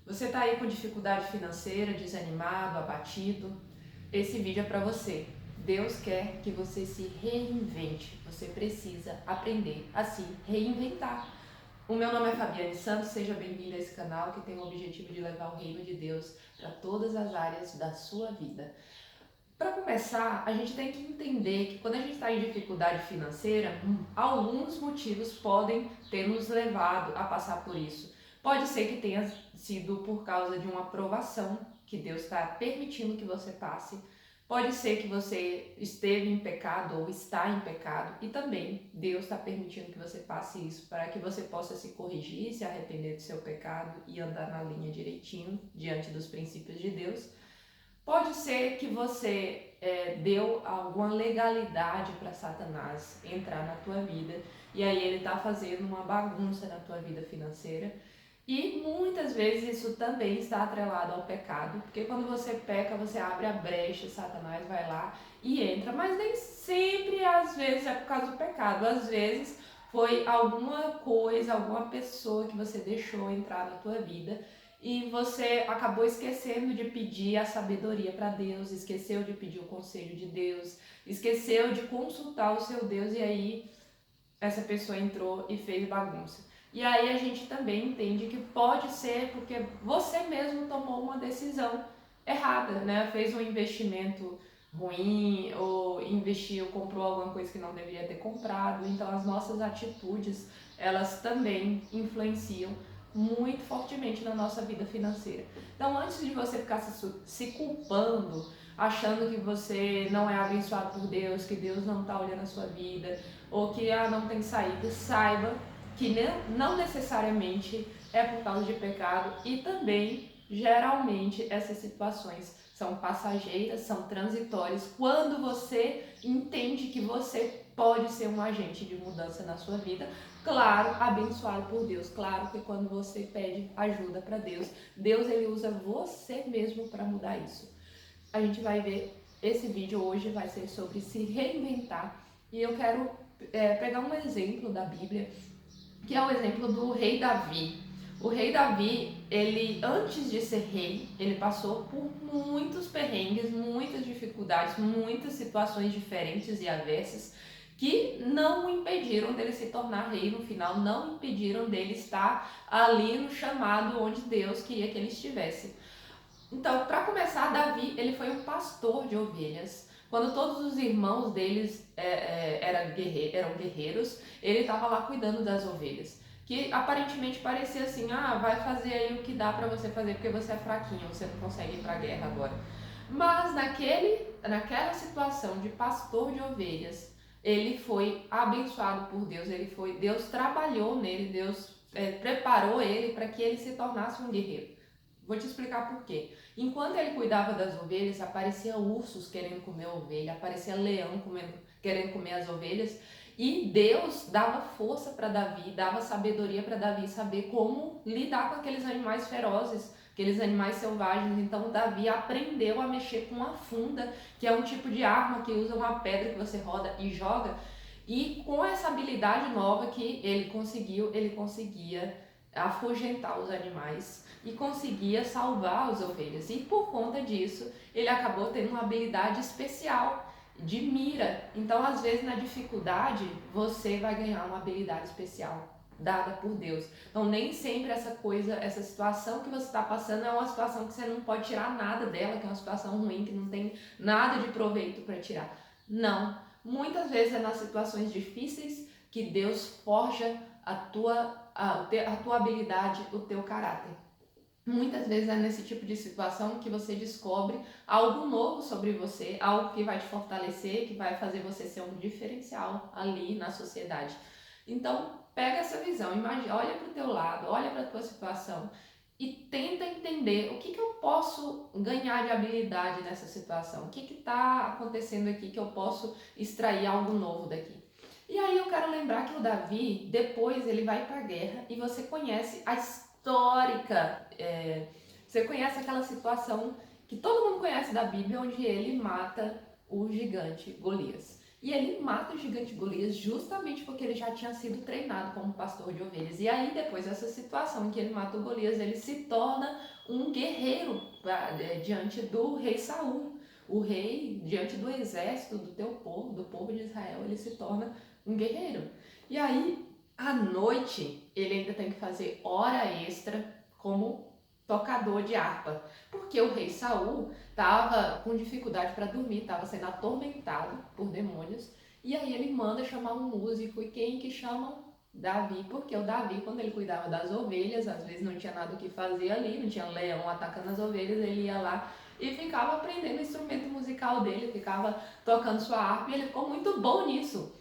Você está aí com dificuldade financeira, desanimado, abatido? Esse vídeo é para você. Deus quer que você se reinvente. Você precisa aprender a se reinventar. O meu nome é Fabiane Santos, seja bem-vindo a esse canal que tem o objetivo de levar o reino de Deus para todas as áreas da sua vida. Para começar, a gente tem que entender que quando a gente está em dificuldade financeira, alguns motivos podem ter nos levado a passar por isso. Pode ser que tenha sido por causa de uma provação que Deus está permitindo que você passe. Pode ser que você esteve em pecado ou está em pecado e também Deus está permitindo que você passe isso para que você possa se corrigir, se arrepender do seu pecado e andar na linha direitinho diante dos princípios de Deus. Pode ser que você deu alguma legalidade para Satanás entrar na tua vida e aí ele está fazendo uma bagunça na tua vida financeira. E muitas vezes isso também está atrelado ao pecado, porque quando você peca, você abre a brecha, Satanás vai lá e entra. Mas nem sempre, às vezes, é por causa do pecado. Às vezes foi alguma coisa, alguma pessoa que você deixou entrar na tua vida e você acabou esquecendo de pedir a sabedoria para Deus, esqueceu de pedir o conselho de Deus, esqueceu de consultar o seu Deus e aí essa pessoa entrou e fez bagunça. E aí a gente também entende que pode ser porque você mesmo tomou uma decisão errada, né? Fez um investimento ruim ou investiu, comprou alguma coisa que não deveria ter comprado. Então as nossas atitudes, elas também influenciam muito fortemente na nossa vida financeira. Então antes de você ficar se culpando, achando que você não é abençoado por Deus, que Deus não está olhando a sua vida, ou que não tem saída, saiba que não necessariamente é por causa de pecado e também, geralmente, essas situações são passageiras, são transitórias, quando você entende que você pode ser um agente de mudança na sua vida, claro, abençoado por Deus, claro que quando você pede ajuda para Deus, Deus ele usa você mesmo para mudar isso. A gente vai ver, esse vídeo hoje vai ser sobre se reinventar e eu quero pegar um exemplo da Bíblia, que é o exemplo do rei Davi. O rei Davi, ele antes de ser rei, ele passou por muitos perrengues, muitas dificuldades, muitas situações diferentes e aversas que não o impediram dele se tornar rei no final, não impediram dele estar ali no chamado onde Deus queria que ele estivesse. Então, para começar, Davi, ele foi um pastor de ovelhas. Quando todos os irmãos deles eram guerreiros, ele estava lá cuidando das ovelhas. Que aparentemente parecia assim, vai fazer aí o que dá para você fazer porque você é fraquinho, você não consegue ir para a guerra agora. Mas naquela situação de pastor de ovelhas, ele foi abençoado por Deus, Deus trabalhou nele, Deus preparou ele para que ele se tornasse um guerreiro. Vou te explicar por quê. Enquanto ele cuidava das ovelhas, aparecia ursos querendo comer a ovelha, aparecia leão querendo comer as ovelhas, e Deus dava força para Davi, dava sabedoria para Davi saber como lidar com aqueles animais ferozes, aqueles animais selvagens. Então Davi aprendeu a mexer com a funda, que é um tipo de arma que usa uma pedra que você roda e joga, e com essa habilidade nova que ele conseguia afugentar os animais e conseguia salvar as ovelhas. E por conta disso, ele acabou tendo uma habilidade especial de mira. Então, às vezes, na dificuldade, você vai ganhar uma habilidade especial dada por Deus. Então, nem sempre essa situação que você está passando é uma situação que você não pode tirar nada dela, que é uma situação ruim, que não tem nada de proveito para tirar. Não. Muitas vezes é nas situações difíceis que Deus forja a tua habilidade, o teu caráter. Muitas vezes é nesse tipo de situação que você descobre algo novo sobre você, algo que vai te fortalecer, que vai fazer você ser um diferencial ali na sociedade. Então, pega essa visão, imagina, olha para o teu lado, olha para a tua situação e tenta entender o que eu posso ganhar de habilidade nessa situação, o que está acontecendo aqui que eu posso extrair algo novo daqui. E aí eu quero lembrar que o Davi, depois ele vai para a guerra e você conhece a histórica, você conhece aquela situação que todo mundo conhece da Bíblia, onde ele mata o gigante Golias. E ele mata o gigante Golias justamente porque ele já tinha sido treinado como pastor de ovelhas. E aí, depois dessa situação em que ele mata o Golias, ele se torna um guerreiro diante do rei Saul. O rei, diante do exército do teu povo, do povo de Israel, ele se torna um guerreiro. E aí, à noite, ele ainda tem que fazer hora extra como tocador de harpa. Porque o rei Saul estava com dificuldade para dormir, estava sendo atormentado por demônios, e aí ele manda chamar um músico, e quem que chamam? Davi, porque o Davi, quando ele cuidava das ovelhas, às vezes não tinha nada o que fazer ali, não tinha leão atacando as ovelhas, ele ia lá e ficava aprendendo o instrumento musical dele, ficava tocando sua harpa, e ele ficou muito bom nisso.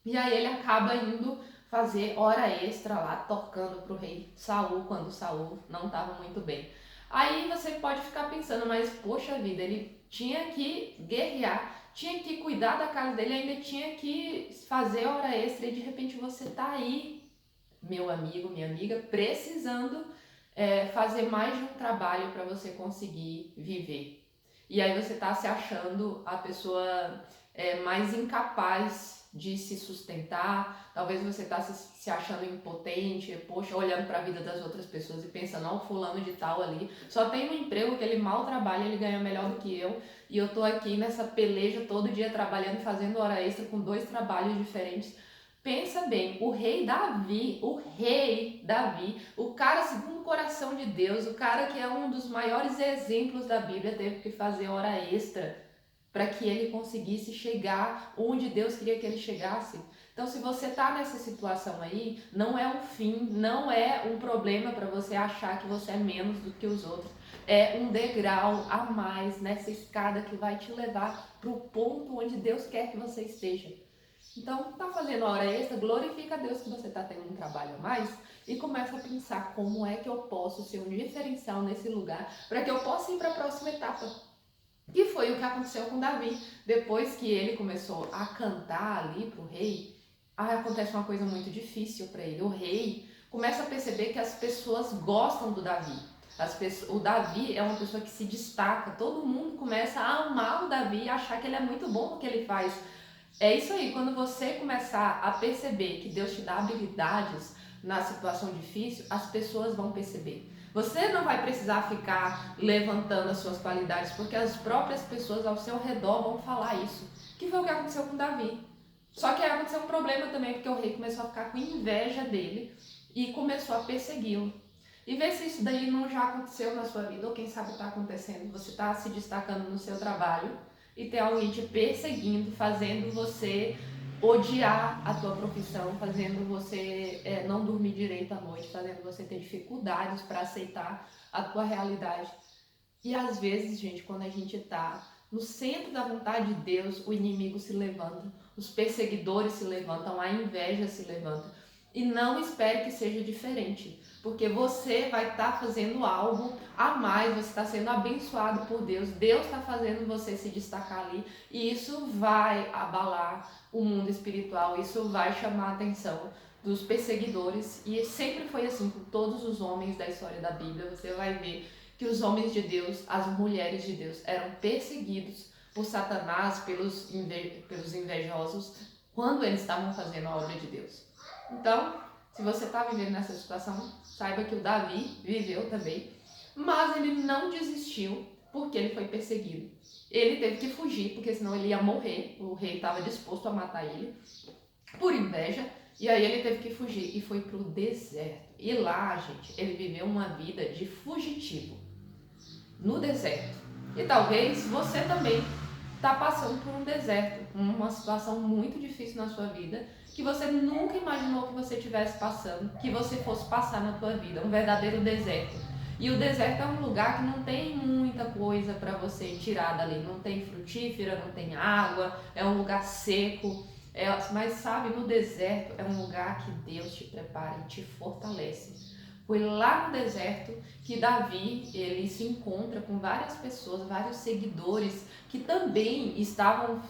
E aí ele acaba indo fazer hora extra lá, tocando pro rei Saul, quando Saul não estava muito bem. Aí você pode ficar pensando, mas poxa vida, ele tinha que guerrear, tinha que cuidar da casa dele, ainda tinha que fazer hora extra, e de repente você tá aí, meu amigo, minha amiga, precisando fazer mais de um trabalho para você conseguir viver. E aí você tá se achando a pessoa mais incapaz de se sustentar, talvez você tá se achando impotente, poxa, olhando para a vida das outras pessoas e pensando, ó, o fulano de tal ali, só tem um emprego que ele mal trabalha, ele ganha melhor do que eu, e eu tô aqui nessa peleja todo dia trabalhando, fazendo hora extra com 2 trabalhos diferentes. Pensa bem, o rei Davi, o cara segundo o coração de Deus, o cara que é um dos maiores exemplos da Bíblia, teve que fazer hora extra para que ele conseguisse chegar onde Deus queria que ele chegasse. Então, se você está nessa situação aí, não é um fim, não é um problema para você achar que você é menos do que os outros. É um degrau a mais nessa escada que vai te levar para o ponto onde Deus quer que você esteja. Então, tá fazendo hora extra, glorifica a Deus que você está tendo um trabalho a mais e começa a pensar como é que eu posso ser um diferencial nesse lugar para que eu possa ir para a próxima etapa. Que foi o que aconteceu com Davi. Depois que ele começou a cantar ali pro rei, acontece uma coisa muito difícil para ele. O rei começa a perceber que as pessoas gostam do Davi. O Davi é uma pessoa que se destaca. Todo mundo começa a amar o Davi e achar que ele é muito bom no que ele faz. É isso aí, quando você começar a perceber que Deus te dá habilidades na situação difícil, as pessoas vão perceber. Você não vai precisar ficar levantando as suas qualidades, porque as próprias pessoas ao seu redor vão falar isso. Que foi o que aconteceu com Davi. Só que aí aconteceu um problema também, porque o rei começou a ficar com inveja dele e começou a persegui-lo. E vê se isso daí não já aconteceu na sua vida, ou quem sabe está acontecendo. Você está se destacando no seu trabalho e tem alguém te perseguindo, fazendo você odiar a tua profissão, fazendo você não dormir direito à noite, fazendo você ter dificuldades para aceitar a tua realidade. E às vezes, gente, quando a gente está no centro da vontade de Deus, o inimigo se levanta, os perseguidores se levantam, a inveja se levanta. E não espere que seja diferente, porque você vai estar fazendo algo a mais, você está sendo abençoado por Deus, Deus está fazendo você se destacar ali, e isso vai abalar o mundo espiritual, isso vai chamar a atenção dos perseguidores, e sempre foi assim com todos os homens da história da Bíblia. Você vai ver que os homens de Deus, as mulheres de Deus, eram perseguidos por Satanás, pelos invejosos, quando eles estavam fazendo a obra de Deus. Então, se você está vivendo nessa situação, saiba que o Davi viveu também, mas ele não desistiu porque ele foi perseguido. Ele teve que fugir, porque senão ele ia morrer. O rei estava disposto a matar ele por inveja, e aí ele teve que fugir e foi para o deserto. E lá, gente, ele viveu uma vida de fugitivo no deserto. E talvez você também está passando por um deserto, uma situação muito difícil na sua vida, que você nunca imaginou que você estivesse passando, que você fosse passar na tua vida, um verdadeiro deserto. E o deserto é um lugar que não tem muita coisa para você tirar dali, não tem frutífera, não tem água, é um lugar seco, mas sabe, no deserto é um lugar que Deus te prepara e te fortalece. Foi lá no deserto que Davi, ele se encontra com várias pessoas, vários seguidores que também estavam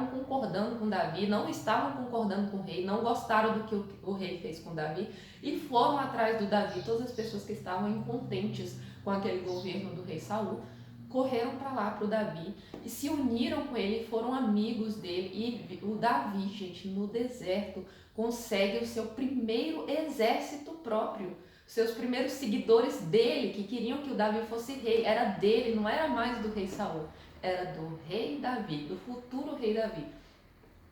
concordando com Davi, não estavam concordando com o rei, não gostaram do que o rei fez com Davi e foram atrás do Davi. Todas as pessoas que estavam incontentes com aquele governo do rei Saul correram para lá, para o Davi, e se uniram com ele, foram amigos dele. E o Davi, gente, no deserto, consegue o seu primeiro exército próprio. Seus primeiros seguidores dele, que queriam que o Davi fosse rei, era dele, não era mais do rei Saul, era do rei Davi, do futuro rei Davi.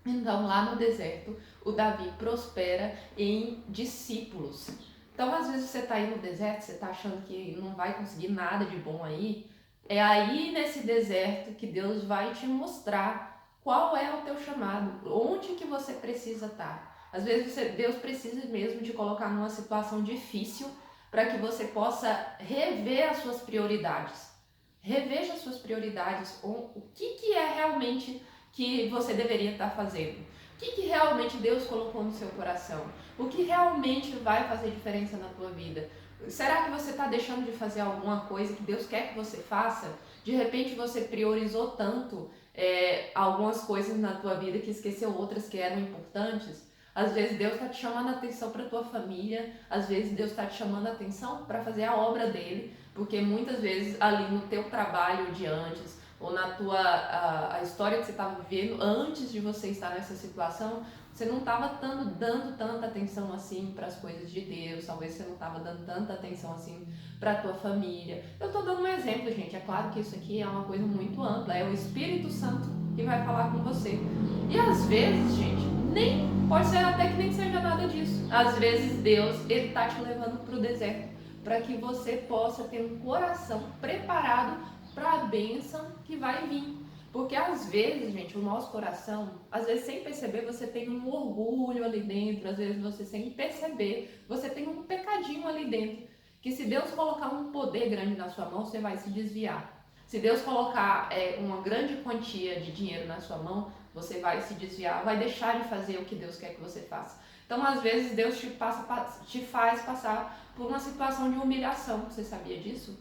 Então, lá no deserto, o Davi prospera em discípulos. Então, às vezes você está aí no deserto, você está achando que não vai conseguir nada de bom aí. É aí nesse deserto que Deus vai te mostrar qual é o teu chamado, onde que você precisa estar. Às vezes Deus precisa mesmo de colocar numa situação difícil para que você possa rever as suas prioridades. Reveja as suas prioridades, o que é realmente que você deveria estar fazendo. O que realmente Deus colocou no seu coração? O que realmente vai fazer diferença na tua vida? Será que você está deixando de fazer alguma coisa que Deus quer que você faça? De repente você priorizou tanto algumas coisas na tua vida que esqueceu outras que eram importantes. Às vezes Deus está te chamando a atenção para a tua família, às vezes Deus está te chamando a atenção para fazer a obra dele, porque muitas vezes ali no teu trabalho de antes, ou na tua a história que você estava vivendo antes de você estar nessa situação, você não estava dando tanta atenção assim para as coisas de Deus, talvez você não estava dando tanta atenção assim para a tua família. Eu estou dando um exemplo, gente, é claro que isso aqui é uma coisa muito ampla, é o Espírito Santo que vai falar com você. E às vezes, gente, pode ser até que nem seja nada disso. Às vezes Deus, ele tá te levando para o deserto para que você possa ter um coração preparado para a bênção que vai vir. Porque às vezes, gente, o nosso coração, às vezes sem perceber, você tem um orgulho ali dentro, às vezes você sem perceber, você tem um pecadinho ali dentro, que se Deus colocar um poder grande na sua mão, você vai se desviar. Se Deus colocar uma grande quantia de dinheiro na sua mão, você vai se desviar, vai deixar de fazer o que Deus quer que você faça. Então, às vezes, Deus te faz passar por uma situação de humilhação. Você sabia disso?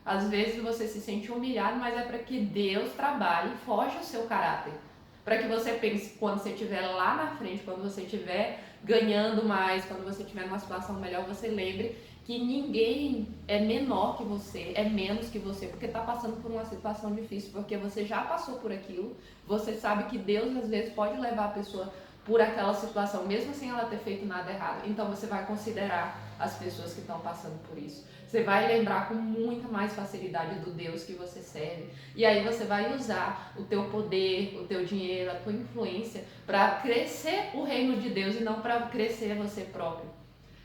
Às vezes você se sente humilhado, mas é para que Deus trabalhe e forje o seu caráter. Para que você pense, quando você estiver lá na frente, quando você estiver ganhando mais, quando você estiver numa situação melhor, você lembre que ninguém é menor que você, é menos que você, porque está passando por uma situação difícil, porque você já passou por aquilo, você sabe que Deus às vezes pode levar a pessoa por aquela situação, mesmo sem ela ter feito nada errado. Então você vai considerar as pessoas que estão passando por isso. Você vai lembrar com muita mais facilidade do Deus que você serve. E aí você vai usar o teu poder, o teu dinheiro, a tua influência para crescer o reino de Deus e não para crescer você próprio.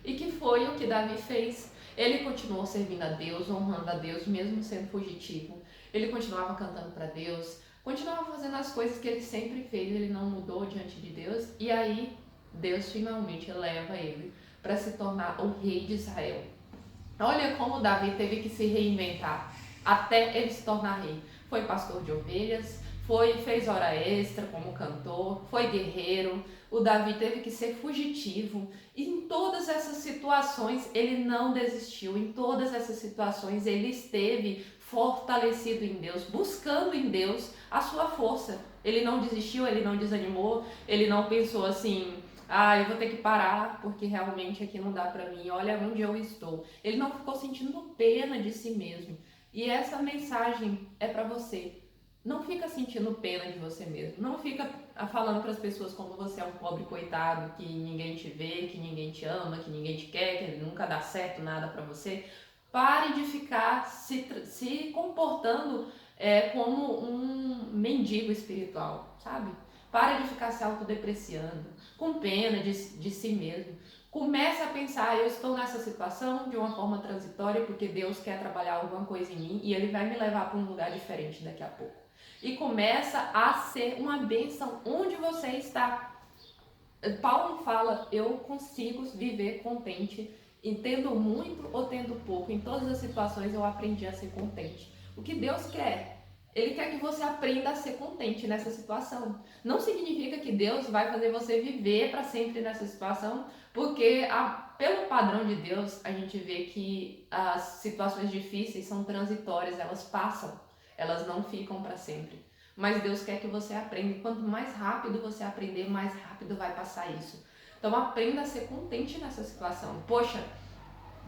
E que foi o que Davi fez. Ele continuou servindo a Deus, honrando a Deus, mesmo sendo fugitivo. Ele continuava cantando para Deus, continuava fazendo as coisas que ele sempre fez, ele não mudou diante de Deus. E aí Deus finalmente leva ele para se tornar o rei de Israel. Olha como Davi teve que se reinventar até ele se tornar rei. Foi pastor de ovelhas, fez hora extra como cantor, foi guerreiro. O Davi teve que ser fugitivo. E em todas essas situações ele não desistiu. Em todas essas situações ele esteve fortalecido em Deus, buscando em Deus a sua força. Ele não desistiu, ele não desanimou, ele não pensou assim: eu vou ter que parar porque realmente aqui não dá pra mim, olha onde eu estou. Ele não ficou sentindo pena de si mesmo. E essa mensagem é pra você. Não fica sentindo pena de você mesmo. Não fica falando para as pessoas como você é um pobre coitado, que ninguém te vê, que ninguém te ama, que ninguém te quer, que nunca dá certo nada pra você. Pare de ficar se comportando como um mendigo espiritual, sabe? Pare de ficar se autodepreciando, com pena de si mesmo. Comece a pensar: eu estou nessa situação de uma forma transitória porque Deus quer trabalhar alguma coisa em mim e Ele vai me levar para um lugar diferente daqui a pouco. E começa a ser uma bênção onde você está. Paulo fala: eu consigo viver contente, e tendo muito ou tendo pouco. Em todas as situações eu aprendi a ser contente. O que Deus quer? Ele quer que você aprenda a ser contente nessa situação. Não significa que Deus vai fazer você viver para sempre nessa situação, porque pelo padrão de Deus, a gente vê que as situações difíceis são transitórias, elas passam, elas não ficam para sempre. Mas Deus quer que você aprenda, e quanto mais rápido você aprender, mais rápido vai passar isso. Então aprenda a ser contente nessa situação. Poxa,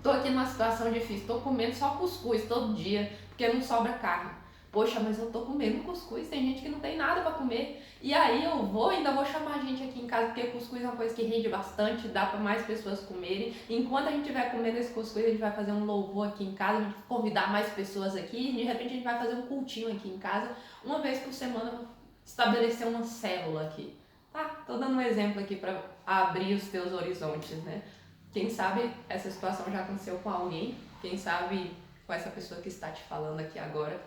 tô aqui numa situação difícil, tô comendo só cuscuz todo dia, porque não sobra carne. Poxa, mas eu tô comendo cuscuz, tem gente que não tem nada para comer. E aí eu vou, ainda vou chamar a gente aqui em casa, porque cuscuz é uma coisa que rende bastante, dá para mais pessoas comerem. Enquanto a gente estiver comendo esse cuscuz, a gente vai fazer um louvor aqui em casa, a gente vai convidar mais pessoas aqui, e de repente a gente vai fazer um cultinho aqui em casa, uma vez por semana, estabelecer uma célula aqui. Tá? Tô dando um exemplo aqui para abrir os teus horizontes, né? Quem sabe essa situação já aconteceu com alguém, quem sabe com essa pessoa que está te falando aqui agora.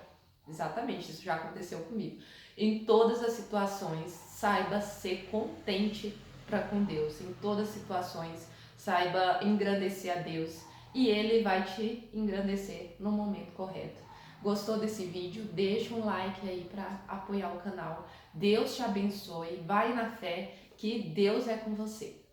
Exatamente, isso já aconteceu comigo. Em todas as situações, saiba ser contente para com Deus. Em todas as situações, saiba engrandecer a Deus e Ele vai te engrandecer no momento correto. Gostou desse vídeo? Deixa um like aí para apoiar o canal. Deus te abençoe, vai na fé que Deus é com você.